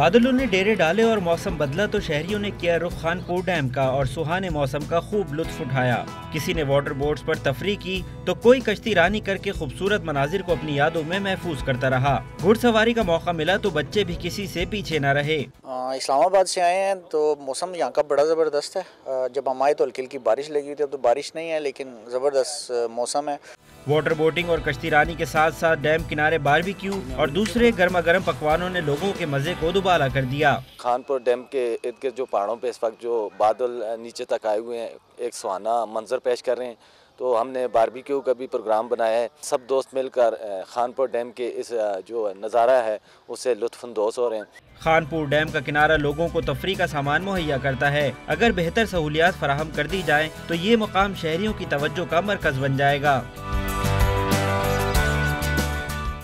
بادلوں نے ڈیرے ڈالے اور موسم بدلا تو شہریوں نے کیا رخ خانپور ڈیم کا اور سہانے موسم کا خوب لطف اٹھایا۔ کسی نے واٹر بوٹس پر تفریح کی تو کوئی کشتی رانی کر کے خوبصورت مناظر کو اپنی یادوں میں محفوظ کرتا رہا۔ گھڑ سواری کا موقع ملا تو بچے بھی کسی سے پیچھے نہ رہے۔ اسلام آباد سے آئے ہیں تو موسم یہاں کا بڑا زبردست ہے۔ جب ہم آئے تو ہلکی ہلکی بارش لگی ہوئی تھی، اب تو بارش نہیں ہے لیکن زبردست موسم ہے۔ واٹر بوٹنگ اور کشتی رانی کے ساتھ ساتھ ڈیم کنارے باربیکیو اور دوسرے گرما گرم پکوانوں نے لوگوں کے مزے کو دوبالا کر دیا۔ خانپور ڈیم کے ارد گرد جو پہاڑوں پہ اس وقت جو بادل نیچے تک آئے ہوئے ہیں، ایک سہانا منظر پیش کر رہے ہیں، تو ہم نے باربیکیو کا بھی پروگرام بنایا ہے۔ سب دوست مل کر خانپور ڈیم کے اس جو نظارہ ہے اس سے لطف اندوز ہو رہے ہیں۔ خانپور ڈیم کا کنارہ لوگوں کو تفریح کا سامان مہیا کرتا ہے۔ اگر بہتر سہولیات فراہم کر دی جائیں تو یہ مقام شہریوں کی توجہ کا مرکز بن جائے گا۔